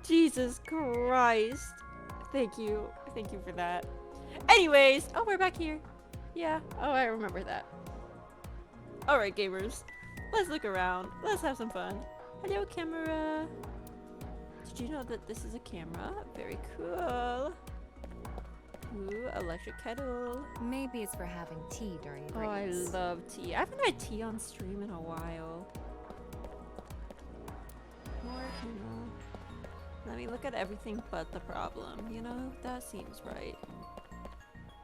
Jesus Christ. Thank you. Thank you for that. Anyways, oh, we're back here. Yeah. Oh, I remember that. Alright, gamers. Let's look around. Let's have some fun. Hello, camera. Did you know that this is a camera? Very cool. Ooh, electric kettle. Maybe it's for having tea during Oh, I breaks. love tea. I haven't had tea on stream in a while. More, let me look at everything but the problem, you know? That seems right.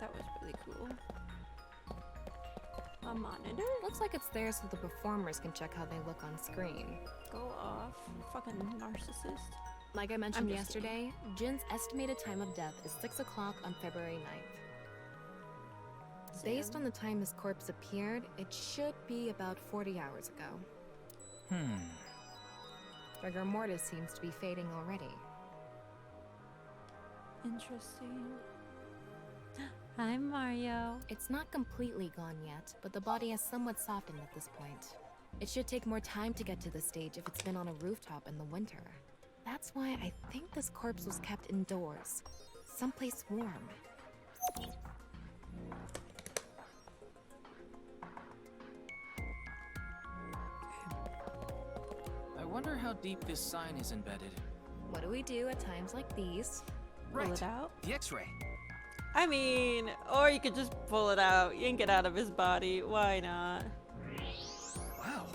That was really cool. A monitor? Looks like it's there so the performers can check how they look on screen. Go off. Fucking narcissist. Like I mentioned I'm just yesterday, Jin's estimated time of death is 6 o'clock on February 9th. Based on the time his corpse appeared, it should be about 40 hours ago. Rigor mortis seems to be fading already. Interesting. Hi, Mario. It's not completely gone yet, but the body has somewhat softened at this point. It should take more time to get to this stage if it's been on a rooftop in the winter. That's why I think this corpse was kept indoors, someplace warm. I wonder how deep this sign is embedded. What do we do at times like these? Pull it out. The X-ray. I mean, or you could just pull it out, yank it out of his body. Why not? Wow,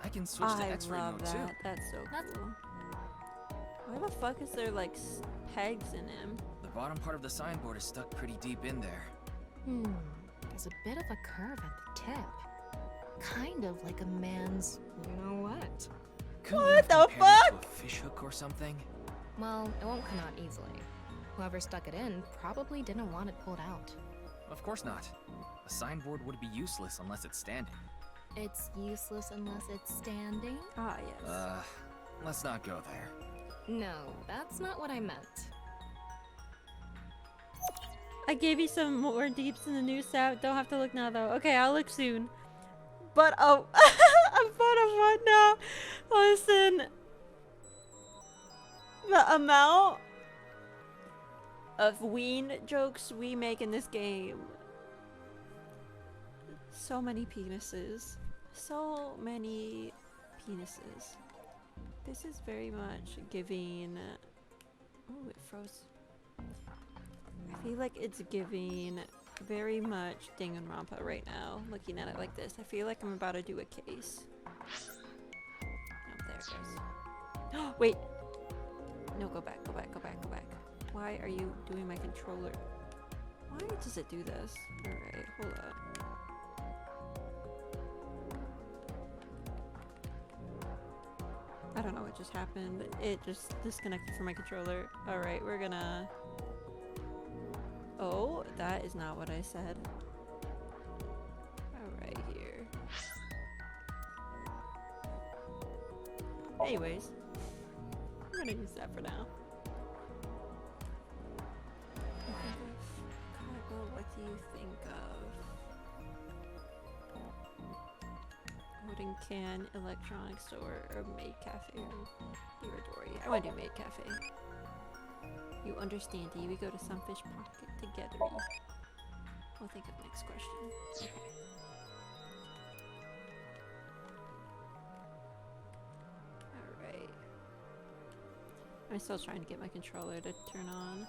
I can switch to I X-ray love mode that. too. That's so That's- cool. Why the fuck is there like pegs in him? The bottom part of the signboard is stuck pretty deep in there. There's a bit of a curve at the tip. Kind of like a man's, you know what? Couldn't What you have the compared it to fuck? a fish hook or something? Well, it won't come out easily. Whoever stuck it in probably didn't want it pulled out. Of course not. A signboard would be useless unless it's standing. It's useless unless it's standing? Ah, yes. Let's not go there. No, that's not what I meant. I gave you some more deeps in the new set. Don't have to look now though. Okay, I'll look soon. But oh, I'm part of what now? Listen, the amount of ween jokes we make in this game. So many penises. So many penises. This is very much giving. Oh, it froze. I feel like it's giving very much Danganronpa right now, looking at it like this. I feel like I'm about to do a case. Oh, there it goes. Wait! No, go back, go back, go back, go back. Why are you doing my controller? Why does it do this? Alright, hold up. I don't know what just happened. It just disconnected from my controller. Alright, we're gonna... Oh, that is not what I said. Alright, here. Anyways, we're gonna use that for now. Chicago, what do you think of Wooden Can, Electronics Store, or Maid Cafe, or Iridori? I wanna do Maid Cafe. You understand, D. We go to some fish pocket together. We'll think of next question. Okay. Alright. I'm still trying to get my controller to turn on.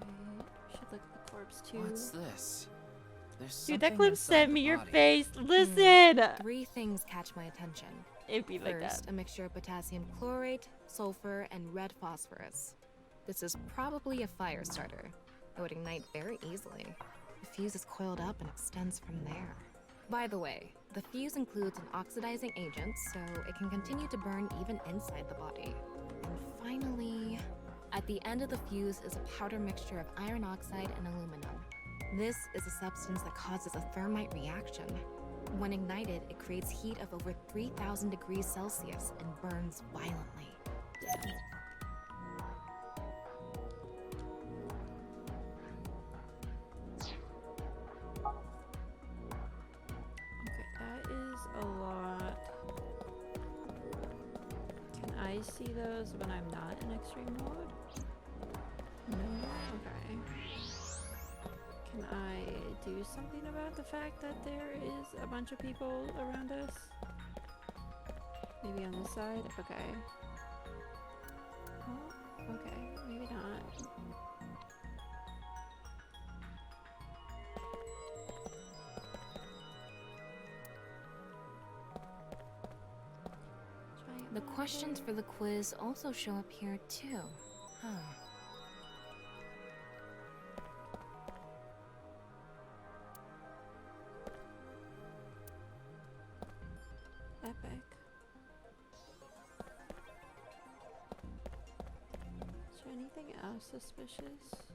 Alright. Should look at the corpse too. What's this? There's Dude, that something clip inside sent the me your body. face. Listen! 3 things catch my attention. It'd be like that. First, a mixture of potassium chlorate, sulfur, and red phosphorus. This is probably a fire starter. It would ignite very easily. The fuse is coiled up and extends from there. By the way, the fuse includes an oxidizing agent, so it can continue to burn even inside the body. And finally, at the end of the fuse is a powder mixture of iron oxide and aluminum. This is a substance that causes a thermite reaction. When ignited, it creates heat of over 3,000 degrees Celsius and burns violently. Damn. Okay, that is a lot I see those when I'm not in extreme mode? No? Okay. Can I do something about the fact that there is a bunch of people around us? Maybe on this side? Okay. Oh, okay. Maybe not. The questions for the quiz also show up here too. Huh. Epic. Is there anything else suspicious?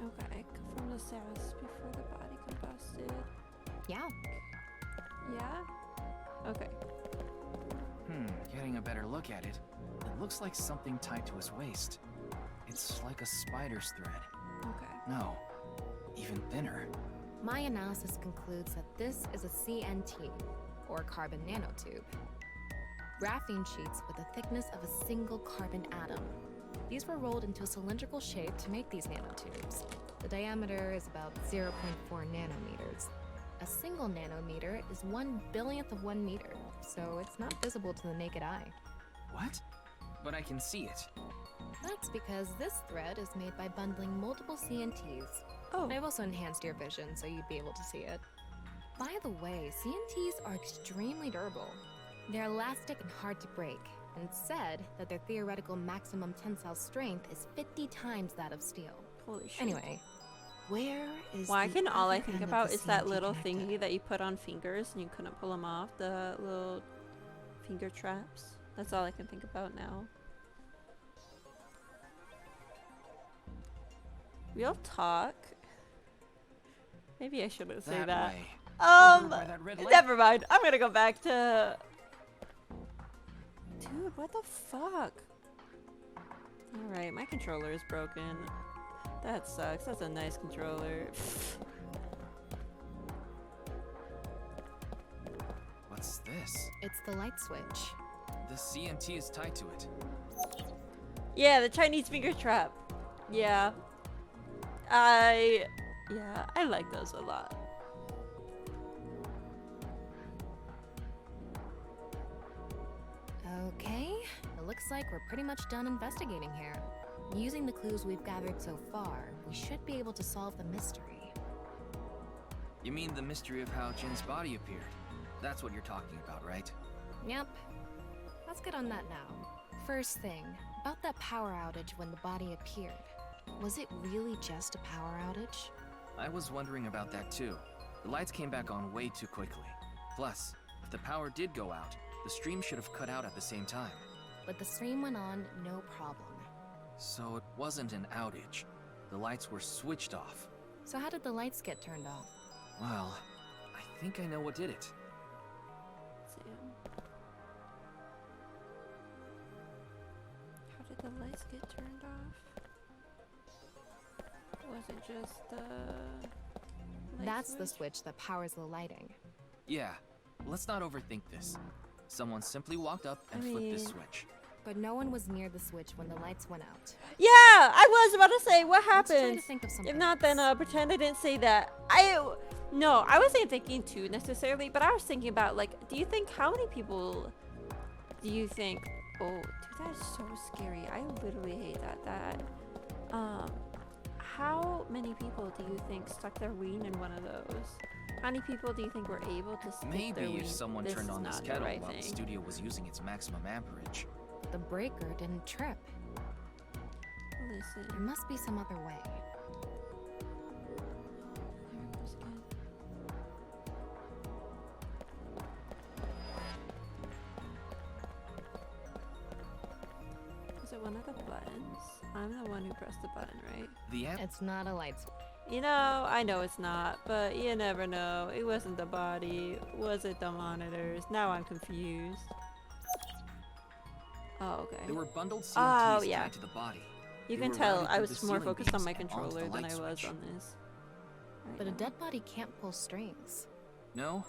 Okay, from the cells before the body combusted. Yeah. Yeah? Okay. Getting a better look at it. It looks like something tied to his waist. It's like a spider's thread. Okay. No, even thinner. My analysis concludes that this is a CNT, or carbon nanotube. Graphene sheets with the thickness of a single carbon atom. These were rolled into a cylindrical shape to make these nanotubes. The diameter is about 0.4 nanometers. A single nanometer is 1/1000th of 1 meter, so it's not visible to the naked eye. What? But I can see it. That's because this thread is made by bundling multiple CNTs. Oh. I've also enhanced your vision so you'd be able to see it. By the way, CNTs are extremely durable. They're elastic and hard to break, and it's said that their theoretical maximum tensile strength is 50 times that of steel. Holy shit. Anyway, where is Why the can all I other think end of about the is that CNT little connector? thingy that you put on fingers and you couldn't pull them off? The little finger traps? That's all I can think about now. Real talk? Maybe I shouldn't say that. Way. Over by that red light. Never mind. I'm gonna go back to... Dude, what the fuck? Alright, my controller is broken. That sucks. That's a nice controller. What's this? It's the light switch. The CNT is tied to it. Yeah, the Chinese finger trap. Yeah. I like those a lot. Okay, it looks like we're pretty much done investigating here. Using the clues we've gathered so far, we should be able to solve the mystery. You mean the mystery of how Jin's body appeared? That's what you're talking about, right? Yep. Let's get on that now. First thing, about that power outage when the body appeared. Was it really just a power outage? I was wondering about that too. The lights came back on way too quickly. Plus, if the power did go out, the stream should have cut out at the same time. But the stream went on, no problem. So it wasn't an outage. The lights were switched off. So how did the lights get turned off? Well, I think I know what did it. Sam. How did the lights get turned off? Was it just the light That's the switch? switch that powers the lighting. Yeah, let's not overthink this. Someone simply walked up and I flipped this mean- switch. But no one was near the switch when the lights went out. Yeah, I was about to say what Let's try happened. to think of something If not, then else. pretend I didn't say that. No, I wasn't thinking too necessarily, but I was thinking about like, do you think how many people do you think? Oh, dude, that is so scary. I literally hate that. How many people do you think stuck their ween in one of those? How many people do you think were able to stick their Maybe ween? if someone This turned is on this not the kettle right while the thing. studio was using its maximum amperage. The breaker didn't trip. There Listen. must be some other way. There it goes again. Was it one of the buttons? I'm the one who pressed the button, right? The amp It's not a light switch. You know, I know it's not, but you never know. It wasn't the body. Was it the monitors? Now I'm confused. Oh, okay. There were bundled Oh, CMTs yeah. tied to the body. You They can were tell routed I through was the more ceiling focused on beams my and onto controller the than light I was switch. on this. Right But a now. dead body can't pull strings. No,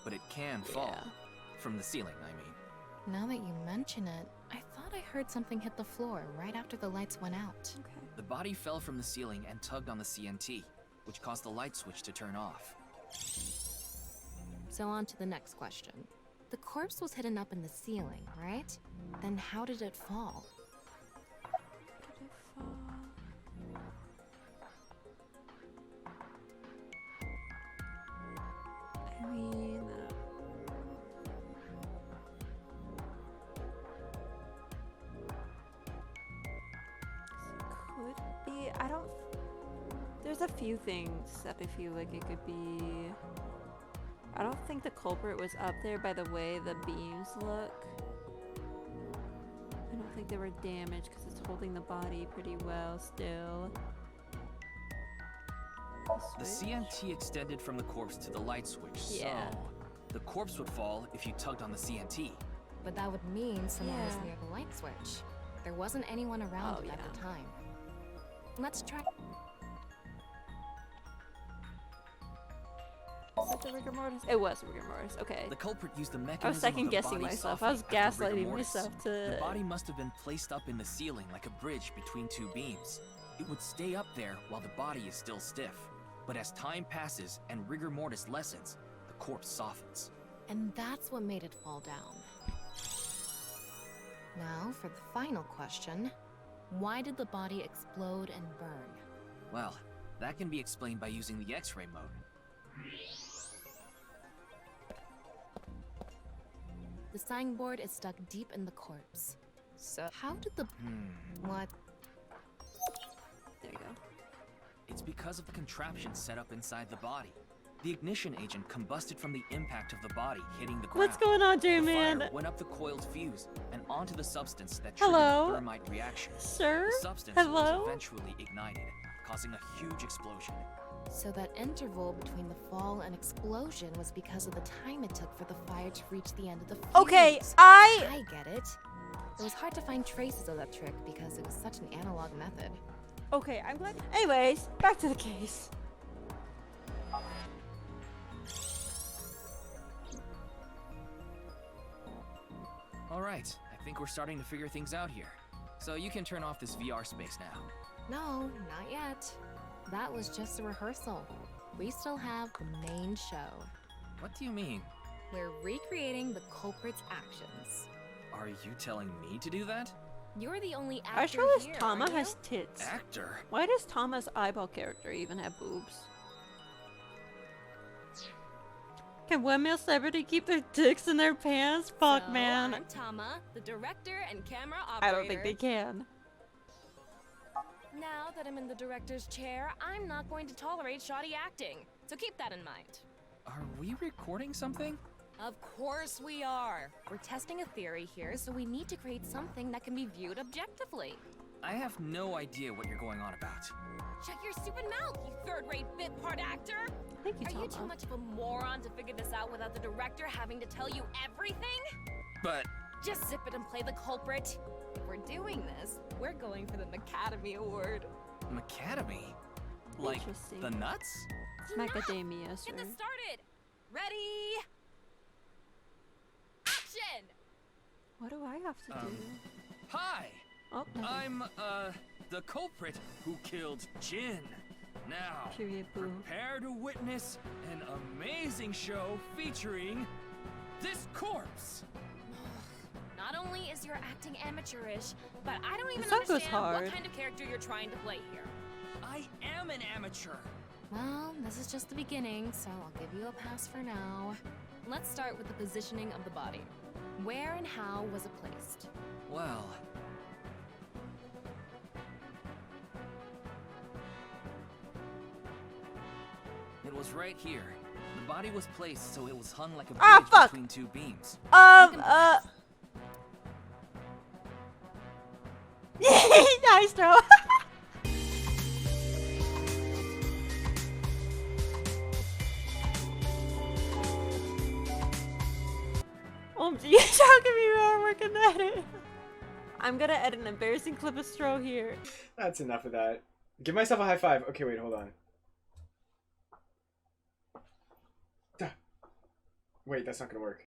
but it can fall. Yeah. From the ceiling, I mean. Now that you mention it, I thought I heard something hit the floor right after the lights went out. Okay. The body fell from the ceiling and tugged on the CNT, which caused the light switch to turn off. So on to the next question. The corpse was hidden up in the ceiling, right? Then how did it fall? Did it fall? I mean, could be. I don't. There's a few things that I feel like it could be. I don't think the culprit was up there by the way the beams look. I don't think they were damaged because it's holding the body pretty well still. The Switch? CNT extended from the corpse to the light switch, Yeah. so the corpse would fall if you tugged on the CNT. But that would mean someone was Yeah. near the light switch. There wasn't anyone around Oh, it at yeah. the time. Let's try. Was it the rigor mortis? It was rigor mortis. Okay. The culprit used the I mechanism was of second the guessing body's myself. I was softening after rigor gaslighting mortis. myself The to. body must have been placed up in the ceiling like a bridge between two beams. It would stay up there while the body is still stiff. But as time passes and rigor mortis lessens, the corpse softens. And that's what made it fall down. Now for the final question. Why did the body explode and burn? Well, that can be explained by using the X-ray mode. The signboard is stuck deep in the corpse. So how did the... What? There you go. It's because of the contraption set up inside the body. The ignition agent combusted from the impact of the body hitting the ground. What's going on, The J-Man? fire went up the coiled fuse and onto the substance that triggered Hello? the thermite reaction. Sir? The substance Hello? was eventually ignited, causing a huge explosion. So that interval between the fall and explosion was because of the time it took for the fire to reach the end of the fuse. Okay, I get it. It was hard to find traces of that trick because it was such an analog method. Okay, I'm glad. Anyways, back to the case. All right, I think we're starting to figure things out here. So you can turn off this VR space now. No, not yet. That was just a rehearsal. We still have the main show. What do you mean? We're recreating the culprit's actions. Are you telling me to do that? You're the only actor I sure as here, Tama aren't you? has tits. Actor? Why does Tama's eyeball character even have boobs? Can one male celebrity keep their dicks in their pants? Fuck, So, man. I'm Tama, the director and camera I operator. don't think they can. Now that I'm in the director's chair, I'm not going to tolerate shoddy acting. So keep that in mind. Are we recording something? Of course we are. We're testing a theory here, so we need to create something that can be viewed objectively. I have no idea what you're going on about. Shut your stupid mouth, you third-rate bit part actor! Thank you, Are Tama. you too much of a moron to figure this out without the director having to tell you everything? But Just zip it and play the culprit. If we're doing this, we're going for the Academy Award. Macadamy? Like Interesting. the nuts? It's macadamia, sir. Get this started! Ready? Action! What do I have to do? Hi! Oh, nothing. I'm, the culprit who killed Jin. Now, Period, boo. prepare to witness an amazing show featuring this corpse. Not only is your acting amateurish, but I don't even song goes understand hard. what kind of character you're trying to play here. I am an amateur. Well, this is just the beginning, so I'll give you a pass for now. Let's start with the positioning of the body. Where and how was it placed? Well, it was right here. The body was placed so it was hung like a bridge Ah, fuck! between two beams. Nice throw. OMG, you're talking me while I'm working at it. I'm gonna edit an embarrassing clip of Stro here. That's enough of that. Give myself a high five. Okay, wait, hold on. Duh. Wait, that's not gonna work.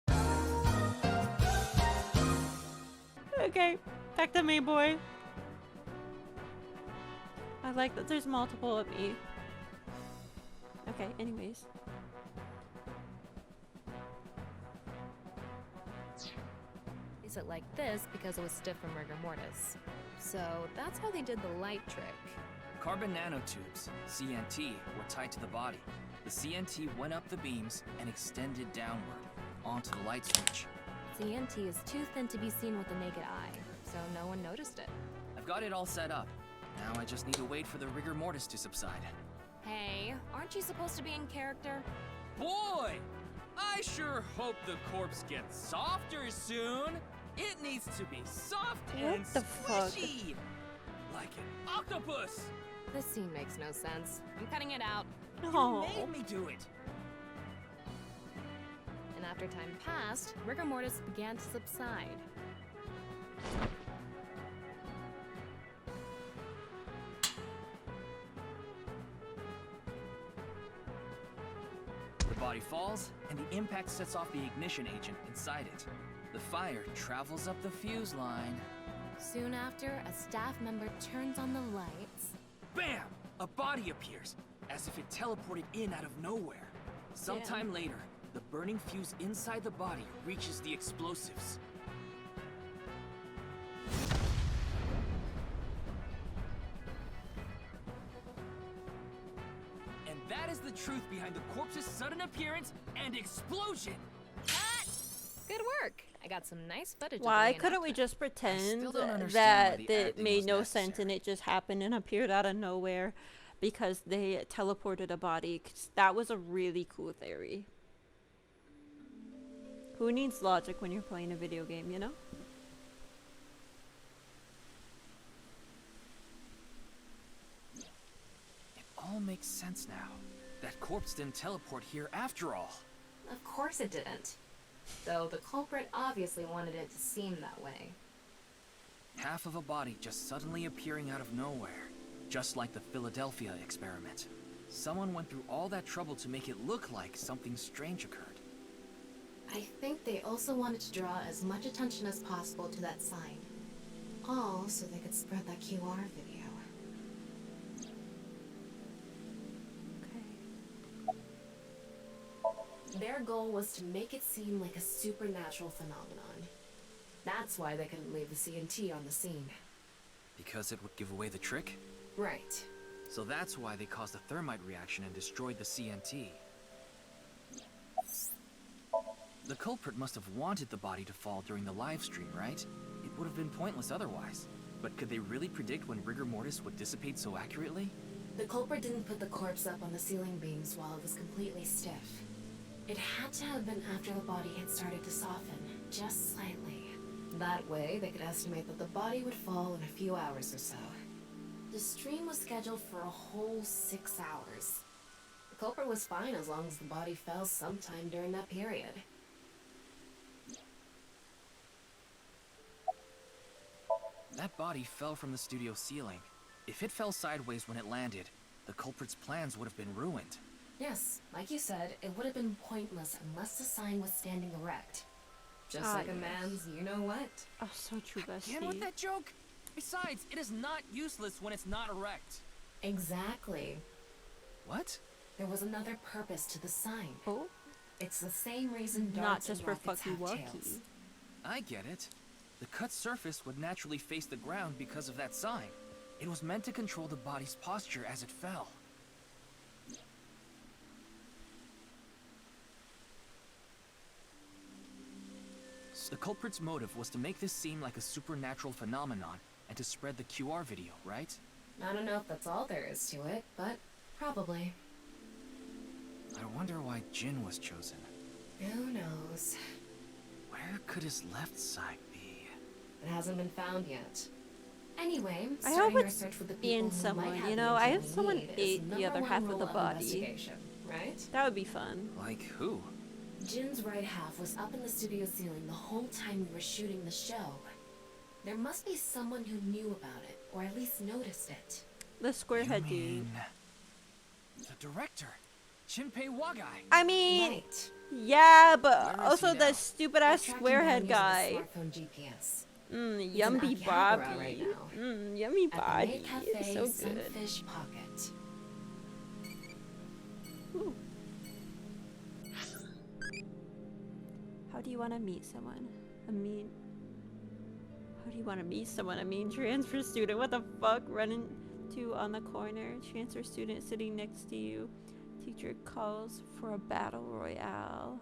Okay, back to me, boy. I like that there's multiple of me. Okay, anyways. Is it like this because it was stiff from rigor mortis? So that's how they did the light trick. Carbon nanotubes, CNT, were tied to the body. The CNT went up the beams and extended downward, onto the light switch. CNT is too thin to be seen with the naked eye, so no one noticed it. I've got it all set up. Now I just need to wait for the rigor mortis to subside. Hey, aren't you supposed to be in character? Boy! I sure hope the corpse gets softer soon! It needs to be soft What and the fuck? squishy! Like an octopus! This scene makes no sense. I'm cutting it out. No. You made me do it! And after time passed, rigor mortis began to subside. The body falls, and the impact sets off the ignition agent inside it. The fire travels up the fuse line. Soon after, a staff member turns on the lights. Bam! A body appears, as if it teleported in out of nowhere. Sometime later, the burning fuse inside the body reaches the explosives. And that is the truth behind the corpse's sudden appearance and explosion! Cut! Good work! I got some nice footage of Why the couldn't we reenactment. just pretend don't understand that why the it acting made was no sense necessary. and it just happened and appeared out of nowhere because they teleported a body? 'Cause that was a really cool theory. Who needs logic when you're playing a video game, you know? It all makes sense now. That corpse didn't teleport here after all. Of course it didn't. Though the culprit obviously wanted it to seem that way. Half of a body just suddenly appearing out of nowhere. Just like the Philadelphia experiment. Someone went through all that trouble to make it look like something strange occurred. I think they also wanted to draw as much attention as possible to that sign. All so they could spread that QR video. Okay. Their goal was to make it seem like a supernatural phenomenon. That's why they couldn't leave the CNT on the scene. Because it would give away the trick? Right. So that's why they caused a thermite reaction and destroyed the CNT. The culprit must have wanted the body to fall during the live stream, right? It would have been pointless otherwise. But could they really predict when rigor mortis would dissipate so accurately? The culprit didn't put the corpse up on the ceiling beams while it was completely stiff. It had to have been after the body had started to soften, just slightly. That way, they could estimate that the body would fall in a few hours or so. The stream was scheduled for a whole 6 hours. The culprit was fine as long as the body fell sometime during that period. That body fell from the studio ceiling. If it fell sideways when it landed, the culprit's plans would have been ruined. Yes, like you said, it would have been pointless unless the sign was standing erect. Just like a yes. man's you-know-what. Oh, so true, Again with bestie. that joke? Besides, it is not useless when it's not erect. Exactly. What? There was another purpose to the sign. Oh, It's the same reason not darts just and for rockets fucky have wucky. tails. I get it. The cut surface would naturally face the ground because of that sign. It was meant to control the body's posture as it fell. The culprit's motive was to make this seem like a supernatural phenomenon and to spread the QR video, right? I don't know if that's all there is to it, but probably. I wonder why Jin was chosen. Who knows? Where could his left side be? It hasn't been found yet. Anyway, I hope starting our it's search with the in people who someone, might have you the know, I intel hope we someone need is ate the other number half one of the rule body. investigation, right? That would be fun. Like who? Jin's right half was up in the studio ceiling the whole time we were shooting the show. There must be someone who knew about it, or at least noticed it. The squarehead dude. mean the director, Shinpei Wagai. I mean, Right. yeah, but Where is also he the now? stupid We're ass tracking squarehead down guy. using the smartphone GPS. Mmm, He's in yummy Akihabara bobby. right now. Mmm, yummy At the body. Maid Cafe, So good. Sunfish Pocket. Ooh. How do you want to meet someone? How do you want to meet someone? A mean transfer student. What the fuck? Running to on the corner. Transfer student sitting next to you. Teacher calls for a battle royale.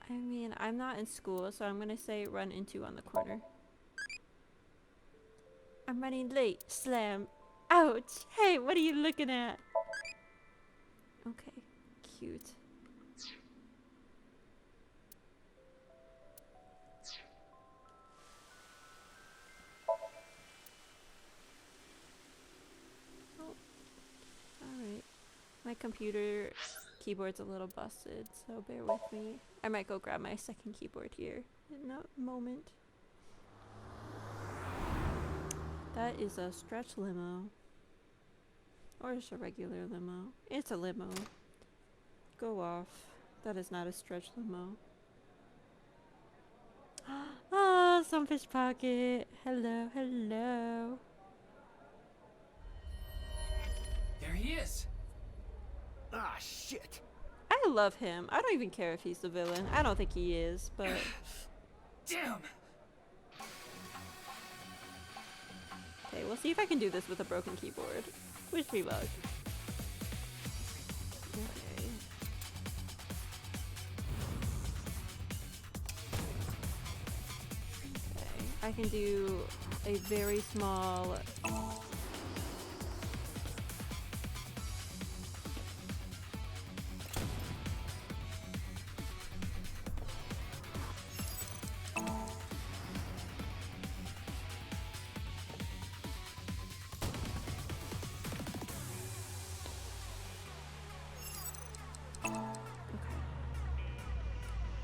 I mean, I'm not in school, so I'm gonna say run into on the corner. I'm running late. Slam. Ouch. Hey, what are you looking at? Okay. Cute. Oh. Alright. My computer keyboard's a little busted, so bear with me. I might go grab my second keyboard here in a moment. That is a stretch limo. Or just a regular limo. It's a limo. Go off. That is not a stretch limo. Ah, Sunfish Pocket. Hello, hello. There he is. Ah, shit. I love him. I don't even care if he's the villain. I don't think he is, but... Damn. Okay, we'll see if I can do this with a broken keyboard. Wish me luck. Okay. Okay, I can do a very small...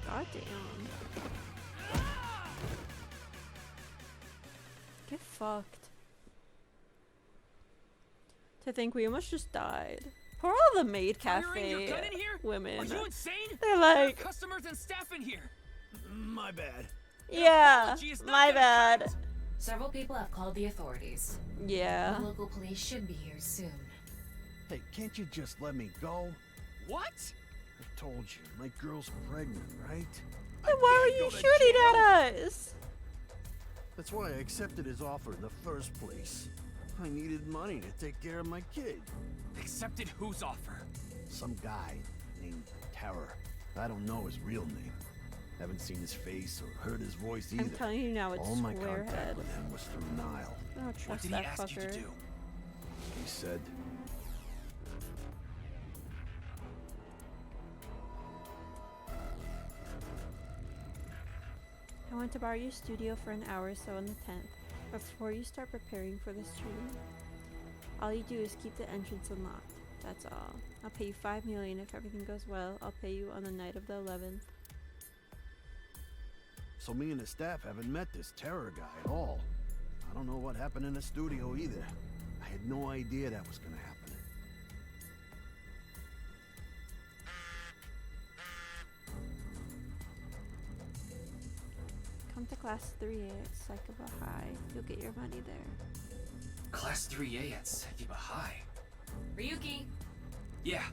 God damn. Get fucked. To think we almost just died. Poor all the maid Firing your cafe gun in here? women. Are you insane? They're There are like, customers and staff in here. My bad. yeah, Apology is not my gonna bad. cut it. Several people have called the authorities. Yeah. The local police should be here soon. Hey, can't you just let me go? What? I told you, my girl's pregnant, right? Then why were you shooting at us? That's why I accepted his offer in the first place. I needed money to take care of my kid. Accepted whose offer? Some guy named Terror. I don't know his real name. Haven't seen his face or heard his voice either. I'm telling you now, it's All my Squarehead. contact with him was through Nile. I don't What trust did he that ask you to fucker. do? He said, I want to borrow your studio for an hour or so on the 10th, before you start preparing for the stream. All you do is keep the entrance unlocked. That's all. I'll pay you $5 million if everything goes well. I'll pay you on the night of the 11th. so me and the staff haven't met this Terror guy at all. I don't know what happened in the studio either. I had no idea that was gonna happen. Come to class 3A at Psychoba High. You'll get your money there. Class 3A at Sekiba High. Ryuki! Yeah,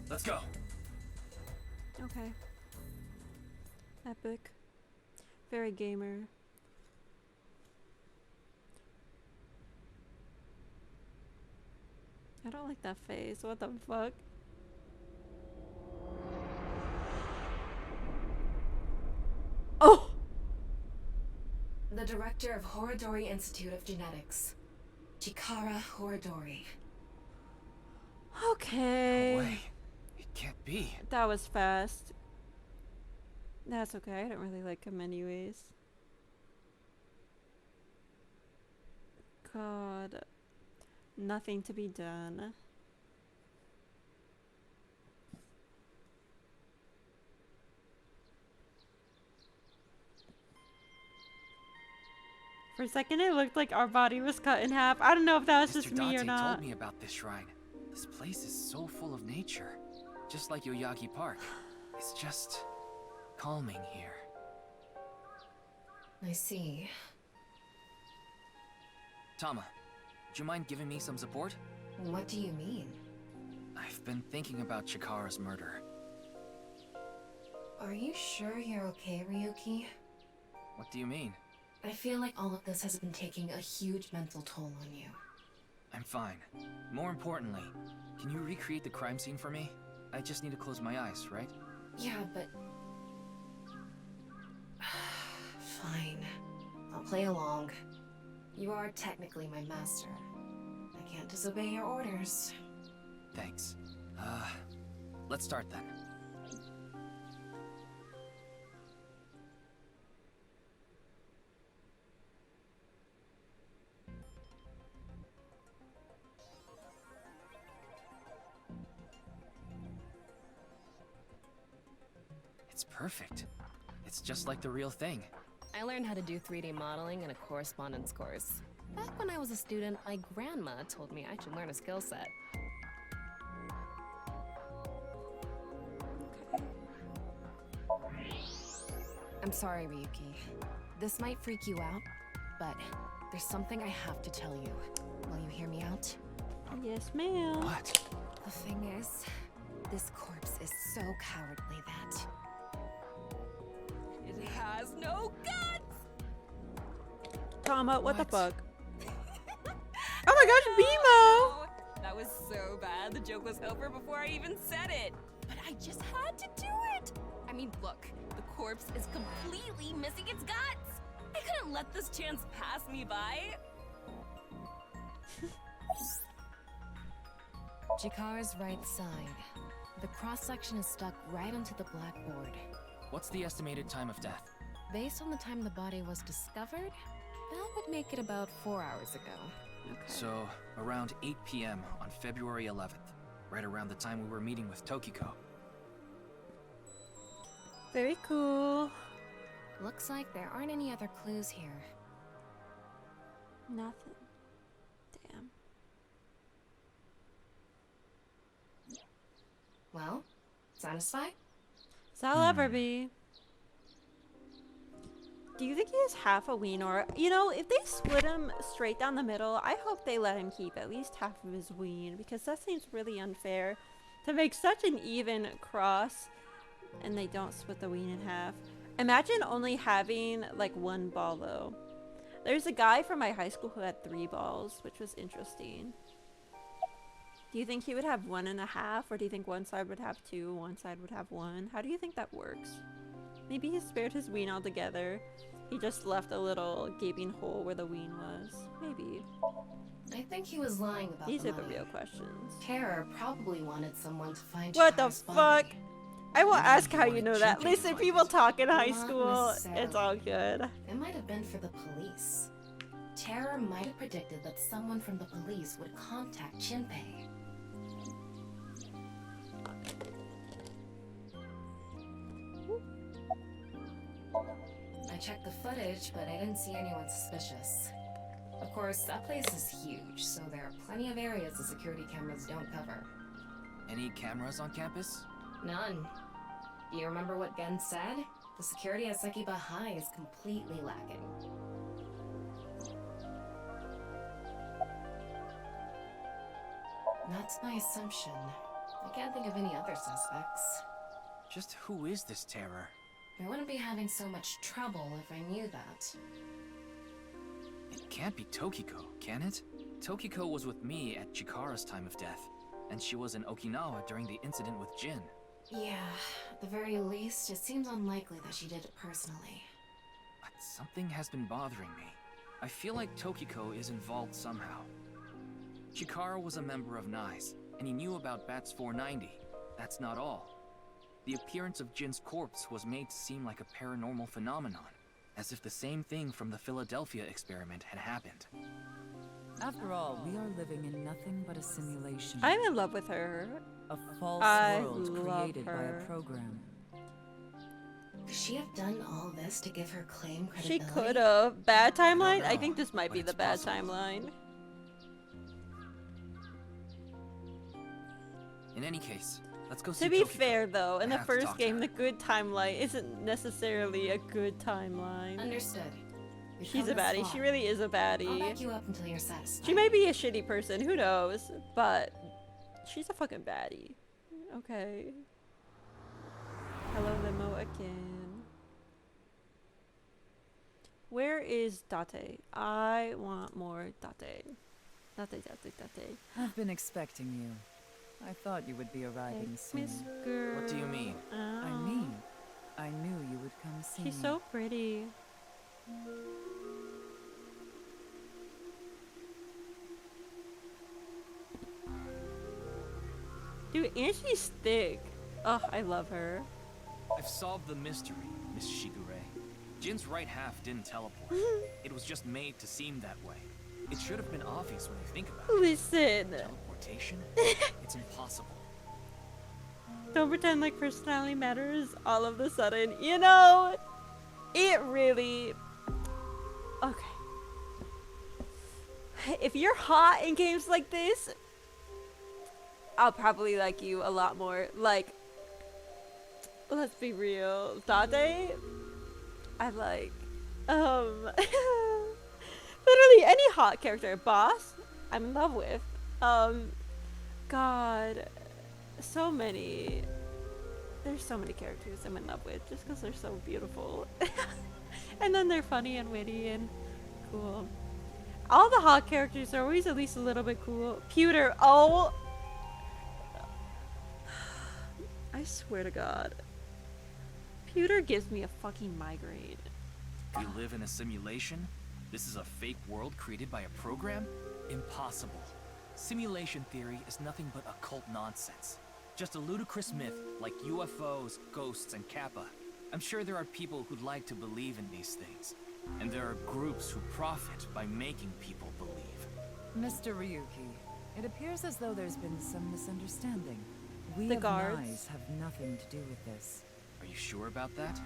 let's go. Okay. Epic. Very gamer. I don't like that face. What the fuck? Oh! The director of Horodori Institute of Genetics. Chikara Horodori. Okay. No way. It can't be. That was fast. That's okay. I don't really like him anyways. God. Nothing to be done. For a second, it looked like our body was cut in half. I don't know if that was Mr. just me or Dante not. told me about this shrine. This place is so full of nature. Just like Yoyagi Park. It's just calming here. I see. Tama, would you mind giving me some support? What do you mean? I've been thinking about Chikara's murder. Are you sure you're okay, Ryuki? What do you mean? I feel like all of this has been taking a huge mental toll on you. I'm fine. More importantly, can you recreate the crime scene for me? I just need to close my eyes, right? Yeah, but... Fine. I'll play along. You are technically my master. I can't disobey your orders. Thanks. Let's start then. It's perfect. It's just like the real thing. I learned how to do 3D modeling in a correspondence course. Back when I was a student, my grandma told me I should learn a skill set. I'm sorry, Ryuki. This might freak you out, but there's something I have to tell you. Will you hear me out? Yes, ma'am. What? The thing is, this corpse is so cowardly that it has no guts! Tama, what the What? fuck? Oh my gosh, BMO! That was so bad. The joke was over before I even said it. But I just had to do it. I mean, look, the corpse is completely missing its guts. I couldn't let this chance pass me by. Chikara's right side. The cross-section is stuck right onto the blackboard. What's the estimated time of death? Based on the time the body was discovered, that would make it about 4 hours ago. Okay. So, around 8 p.m. on February 11th. Right around the time we were meeting with Tokiko. Very cool. Looks like there aren't any other clues here. Nothing. Damn. Well, satisfied? So I'll ever be. Do you think he has half a ween, or you know, if they split him straight down the middle, I hope they let him keep at least half of his ween, because that seems really unfair to make such an even cross and they don't split the ween in half. Imagine only having like one ball though. There's a guy from my high school who had 3 balls, which was interesting. Do you think he would have 1.5, or do you think one side would have 2, one side would have 1? How do you think that works? Maybe he spared his ween altogether. He just left a little gaping hole where the ween was. Maybe. I think he was lying about These the are the money. real questions. Terror probably wanted someone to find What the Chikara's fuck? body. I will Maybe ask he how you wanted know that. Shinpei to Listen, find people his talk in high Not school. necessarily. It's all good. It might have been for the police. Terror might have predicted that someone from the police would contact Shinpei. I checked the footage, but I didn't see anyone suspicious. Of course, that place is huge, so there are plenty of areas the security cameras don't cover. Any cameras on campus? None. Do you remember what Gen said? The security at Sekiba High is completely lacking. That's my assumption. I can't think of any other suspects. Just who is this terror? I wouldn't be having so much trouble if I knew that. It can't be Tokiko, can it? Tokiko was with me at Chikara's time of death, and she was in Okinawa during the incident with Jin. Yeah, at the very least, it seems unlikely that she did it personally. But something has been bothering me. I feel like Tokiko is involved somehow. Chikara was a member of NICE, and he knew about Bats 490. That's not all. The appearance of Jin's corpse was made to seem like a paranormal phenomenon, as if the same thing from the Philadelphia experiment had happened. After all, we are living in nothing but a simulation. I'm in love with her. A false I world love created by her. a program. Could she have done all this to give her claim She credibility? could have. Bad timeline? I know, think this might but be the it's bad possible. timeline. In any case, let's go see To be Tokiko. fair, though, in I the have to first talk to game, her. the good timeline isn't necessarily a good timeline. Understood. We've She's a come this baddie. far. She really is a I'll baddie. back you up until you're satisfied. She may be a shitty person, who knows? But she's a fucking baddie. Okay. Hello, limo again. Where is Date? I want more Date. Date. I've been expecting you. I thought you would be arriving soon. Miss Girl. What do you mean? I mean, I knew you would come see She's me. so pretty. Dude, and she's thick. Oh, I love her. I've solved the mystery, Miss Shigure. Jin's right half didn't teleport. It was just made to seem that way. It should have been obvious when you think about it. Listen, Teleportation? It's impossible. don't pretend like personality matters all of a sudden. You know, it really... Okay. If you're hot in games like this, I'll probably like you a lot more. Like, let's be real. Dade, I like. Literally any hot character. Boss, I'm in love with. God, so many. There's so many characters I'm in love with just because they're so beautiful. And then they're funny and witty and cool. All the hot characters are always at least a little bit cool. Pewter, oh! I swear to God. Pewter gives me a fucking migraine. We live in a simulation? This is a fake world created by a program? Impossible. Simulation theory is nothing but occult nonsense. Just a ludicrous myth like UFOs, ghosts, and Kappa. I'm sure there are people who'd like to believe in these things. And there are groups who profit by making people believe. Mr. Ryuki, it appears as though there's been some misunderstanding. We The of guards. NICE have nothing to do with this. Are you sure about that?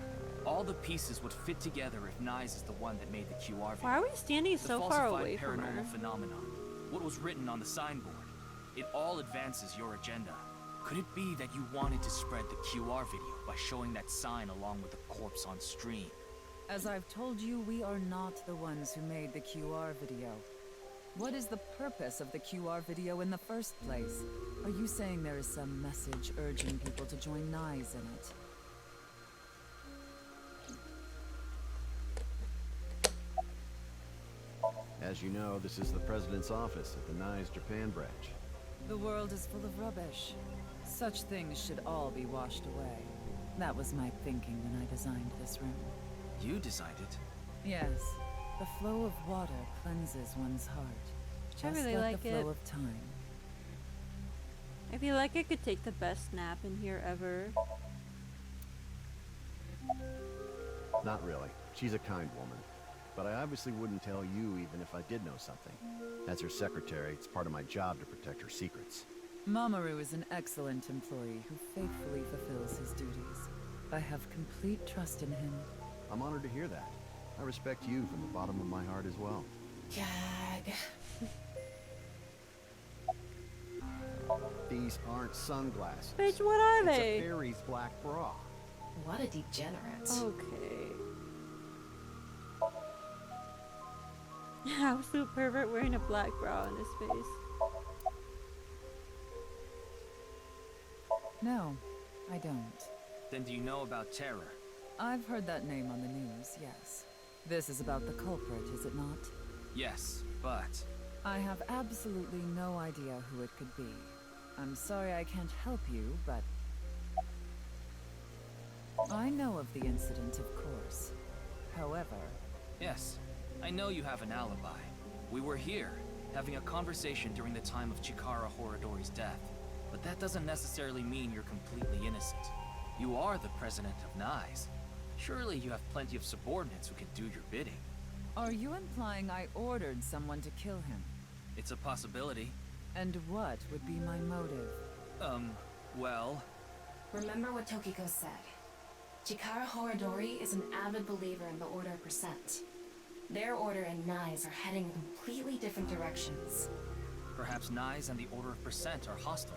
All the pieces would fit together if NICE is the one that made the QR video. Why are we standing The so far falsified away from paranormal her? phenomenon. What was written on the signboard. It all advances your agenda. Could it be that you wanted to spread the QR video by showing that sign along with the corpse on stream? As I've told you, we are not the ones who made the QR video. What is the purpose of the QR video in the first place? Are you saying there is some message urging people to join NICE in it? As you know, this is the president's office at the NICE Japan branch. The world is full of rubbish. Such things should all be washed away. That was my thinking when I designed this room. You designed it. Yes, the flow of water cleanses one's heart. I Just really like like the flow it. of time. I feel like I could take the best nap in here ever. Not really. She's a kind woman. But I obviously wouldn't tell you even if I did know something. As her secretary, it's part of my job to protect her secrets. Mamoru is an excellent employee who faithfully fulfills his duties. I have complete trust in him. I'm honored to hear that. I respect you from the bottom of my heart as well. Gag. These aren't sunglasses. Bitch, what are It's they? a fairy's black bra. What a degenerate. Okay. Absolute pervert wearing a black bra on his face. No, I don't. Then do you know about terror? I've heard that name on the news, yes. This is about the culprit, is it not? Yes, but... I have absolutely no idea who it could be. I'm sorry I can't help you, but... I know of the incident, of course. However... Yes, I know you have an alibi. We were here, having a conversation during the time of Chikara Horadori's death. But that doesn't necessarily mean you're completely innocent. You are the president of NICE. Surely you have plenty of subordinates who can do your bidding. Are you implying I ordered someone to kill him? It's a possibility. And what would be my motive? Well... Remember what Tokiko said. Chikara Horadori is an avid believer in the Order of Percent. Their order and Nai's are heading in completely different directions. Perhaps Nai's and the Order of Percent are hostile.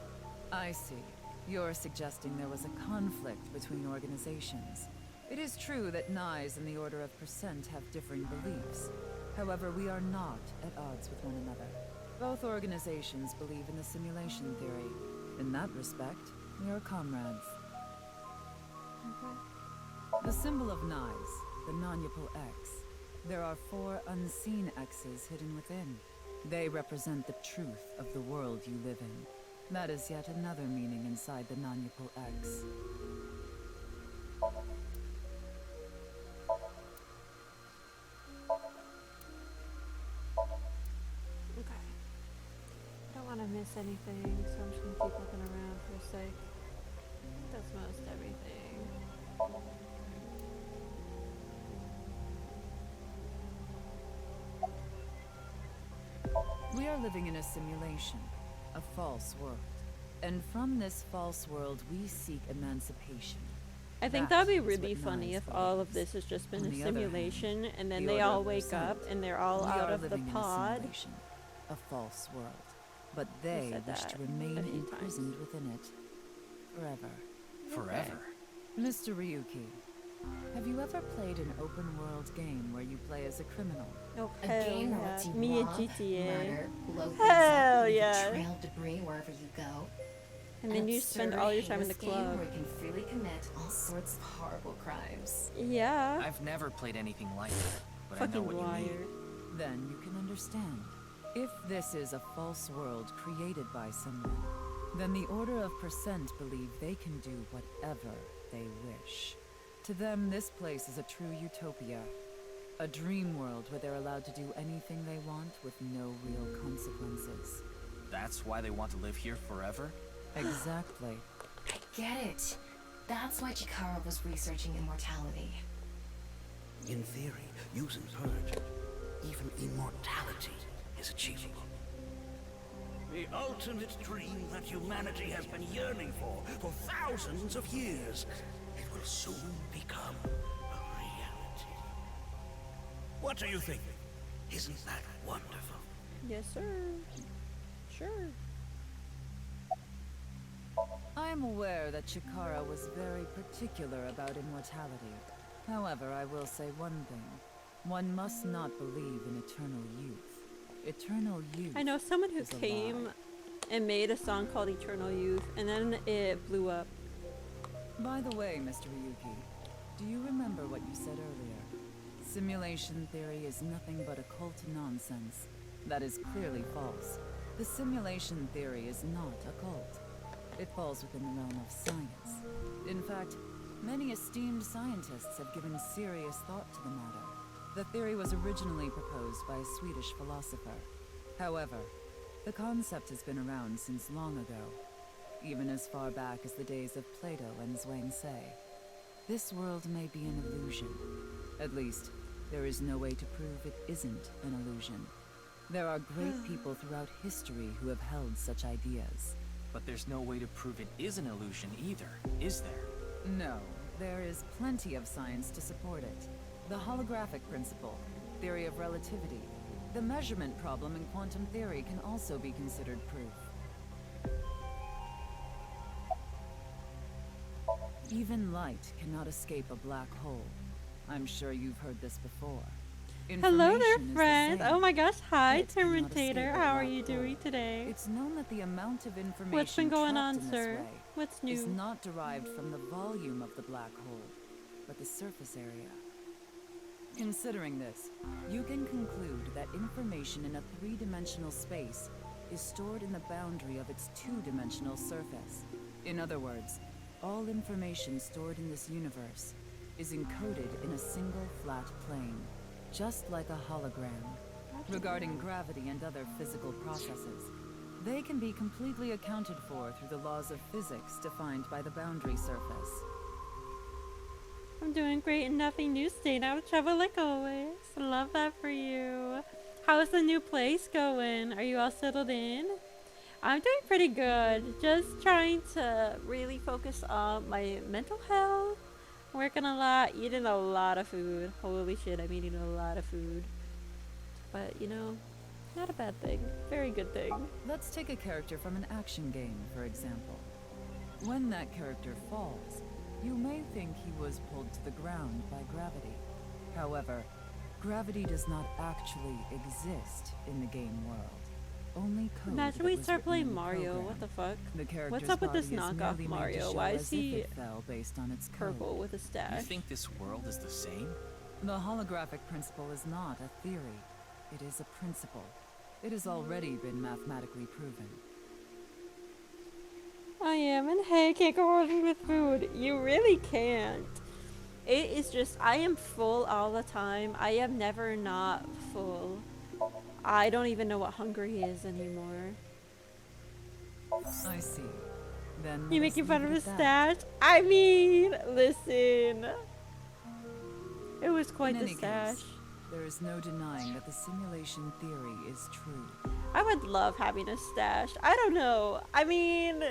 I see. You're suggesting there was a conflict between organizations. It is true that Nai's and the Order of Percent have differing beliefs. However, we are not at odds with one another. Both organizations believe in the simulation theory. In that respect, we are comrades. Okay. The symbol of Nai's, the non-Yapal X. There are 4 unseen X's hidden within. They represent the truth of the world you live in. That is yet another meaning inside the non-Yapal X. Okay. I don't want to miss anything, so I'm just gonna keep looking around for a sec. I think that's most everything. We are living in a simulation, a false world. And from this false world, we seek emancipation. I think That that'd be is really what funny Nai's if all of believes. this has just been On a the other hand, simulation, and then the they Order all of wake Percent. up and they're all We out are of the living in a pod. simulation, a false world. But they said wish that to a remain few times. imprisoned within it. Forever. Forever. Mr. Ryuki, have you ever played an open world game where you play as a criminal? Oh, A hell game that yeah. lets you Me and rob, GTA. murder, blow things Hell up, leave yeah. a trail of debris wherever you go. And then you spend all your time in the Game club. where you can freely commit all sorts of horrible crimes. Yeah. I've never played anything like that, but I know Fucking what you liar. mean. Then you can understand. If this is a false world created by someone, then the Order of Percent believe they can do whatever they wish. To them, this place is a true utopia. A dream world where they're allowed to do anything they want with no real consequences. That's why they want to live here forever? Exactly. I get it. That's why Chikara was researching immortality. In theory, using purge, even immortality is achievable. The ultimate dream that humanity has been yearning for thousands of years. It will soon become a reality. What do you think? Isn't that wonderful? Yes, sir. Sure. I am aware that Chikara was very particular about immortality. However, I will say one thing. One must not believe in eternal youth. Eternal youth. I know someone who is a came lie. and made a song called Eternal Youth, and then it blew up. By the way, Mr. Ryuki, do you remember what you said earlier? Simulation theory is nothing but occult nonsense. That is clearly false. The simulation theory is not occult. It falls within the realm of science. In fact, many esteemed scientists have given serious thought to the matter. The theory was originally proposed by a Swedish philosopher. However, the concept has been around since long ago, even as far back as the days of Plato and Zhuangzi. This world may be an illusion. At least, there is no way to prove it isn't an illusion. There are great people throughout history who have held such ideas. But there's no way to prove it is an illusion either, is there? No, there is plenty of science to support it. The holographic principle, theory of relativity, the measurement problem in quantum theory can also be considered proof. Even light cannot escape a black hole. I'm sure you've heard this before. Hello there, Information is the friends. same. Oh my gosh, hi, Light cannot Terminator. escape a How are black you hole. doing today? It's known that the amount of information What's been going trapped on, in this sir? way What's is new? not derived from the volume of the black hole, but the surface area. Considering this, you can conclude that information in a three-dimensional space is stored in the boundary of its two-dimensional surface. In other words, all information stored in this universe is encoded in a single flat plane, just like a hologram. Regarding gravity and other physical processes, they can be completely accounted for through the laws of physics defined by the boundary surface. I'm doing great and nothing new. Staying out of trouble like always. Love that for you. How's the new place going? Are you all settled in? I'm doing pretty good. Just trying to really focus on my mental health Working a lot, eating a lot of food. Holy shit, I'm eating a lot of food. But, you know, not a bad thing. Very good thing. Let's take a character from an action game, for example. When that character falls, you may think he was pulled to the ground by gravity. However, gravity does not actually exist in the game world. Only code. Imagine we start playing Mario. What the fuck? What's up with this knockoff Mario? Why is he based on its purple with a stash? You think this world is the same? The holographic principle is not a theory. It is a principle. It has already been mathematically proven. I am, and hey, can't go wrong with food. You really can't. It is just, I am full all the time. I am never not full. I don't even know what hungry is anymore. I see. Then You making fun of the stash? I mean, listen. It was quite the stash. There is no denying that the simulation theory is true. I would love having a stash. I don't know. I mean,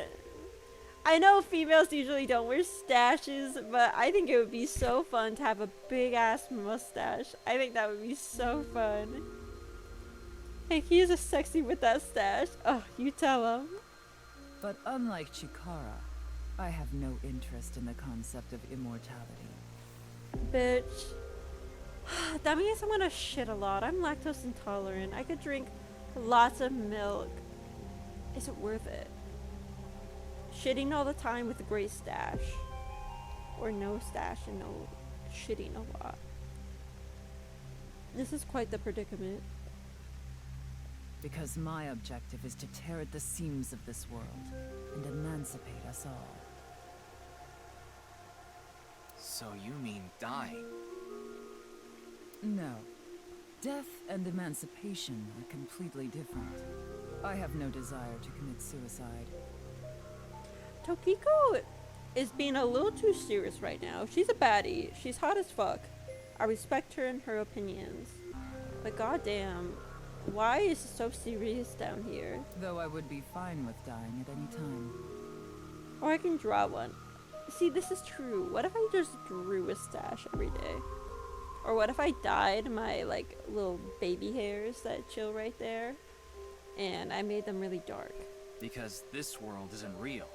I know females usually don't wear stashes, but I think it would be so fun to have a big ass mustache. I think that would be so fun. Hey, he's a sexy with that stash. Oh, you tell him. But unlike Chikara, I have no interest in the concept of immortality. Bitch. That means I'm gonna shit a lot. I'm lactose intolerant. I could drink lots of milk. Is it worth it? Shitting all the time with a great stash. Or no stash and no shitting a lot. This is quite the predicament. Because my objective is to tear at the seams of this world and emancipate us all. So you mean dying? No. Death and emancipation are completely different. I have no desire to commit suicide. Tokiko is being a little too serious right now. She's a baddie. She's hot as fuck. I respect her and her opinions. But goddamn, why is it so serious down here? Though I would be fine with dying at any time. Or I can draw one. See, this is true. What if I just drew a stash every day? Or what if I dyed my, like, little baby hairs that chill right there, and I made them really dark? Because this world isn't real.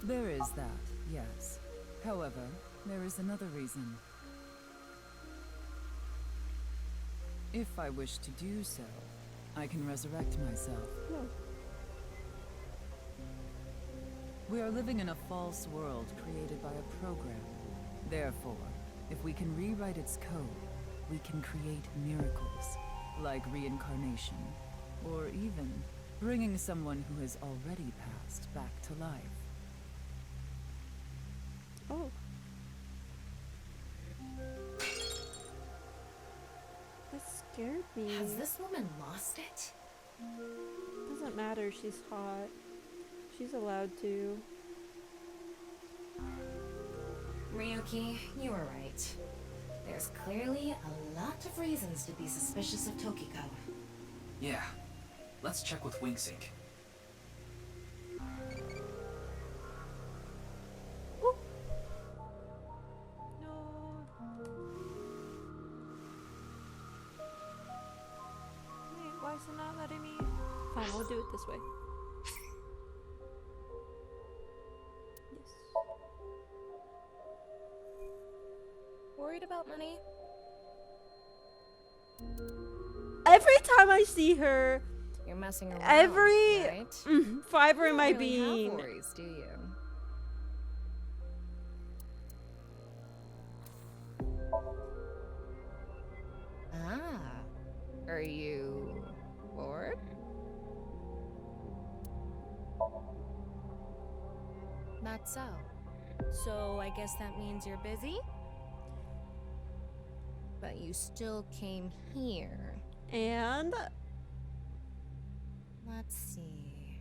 There is that, yes. However, there is another reason. If I wish to do so, I can resurrect myself. No. We are living in a false world created by a program. Therefore, if we can rewrite its code, we can create miracles, like reincarnation, or even bringing someone who has already passed back to life. Oh. That scared me. Has this woman lost it? Doesn't matter, she's hot. She's allowed to. Ryuki, you were right. There's clearly a lot of reasons to be suspicious of Tokiko. Yeah. Let's check with Wingsync. Ooh. No. Wait, why is it not letting me? Fine, we'll do it this way. Yes. Worried about money? Every time I see her, You're messing around, every right? fiber in You my don't really being. have worries, do you? Ah, are you bored? Not so. So I guess that means you're busy? But you still came here. And Let's see.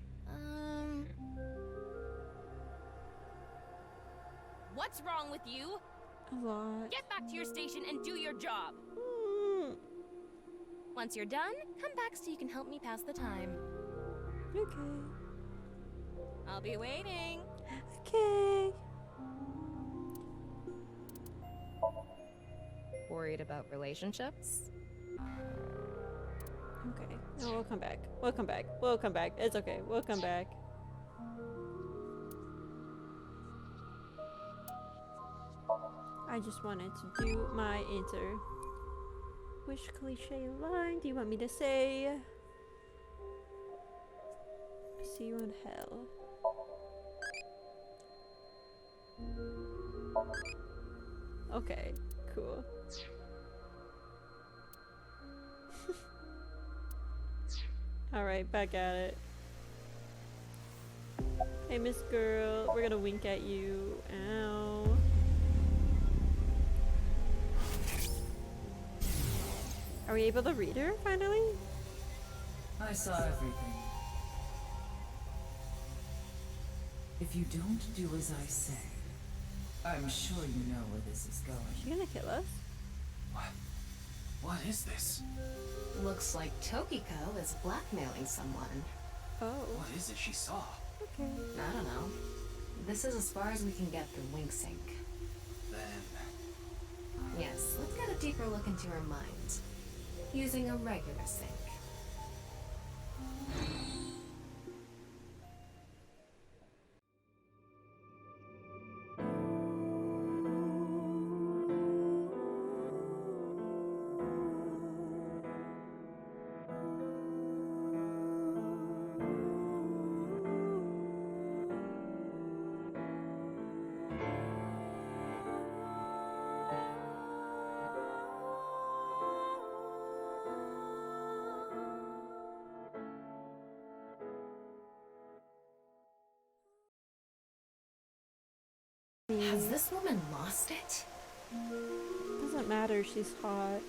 What's wrong with you? a lot. Get back to your station and do your job. Mm, Once you're done, come back so you can help me pass the time. okay. I'll be waiting. Okay. Worried about relationships? Okay. No, we'll come back. We'll come back. We'll come back. It's okay. We'll come back. I just wanted to do my answer. Which cliche line do you want me to say? See you in hell. Okay, cool. Alright, back at it. Hey, Miss Girl, we're gonna wink at you. Ow. Are we able to read her finally? I saw everything. If you don't do as I say, I'm sure you know where this is going. Is she gonna kill us? What is this? Looks like Tokiko is blackmailing someone. Oh, What is it she saw? okay. I don't know. This is as far as we can get through Wink Sync. Then... Yes, let's get a deeper look into her mind. Using a regular sync. Has this woman lost it? Doesn't matter, she's hot.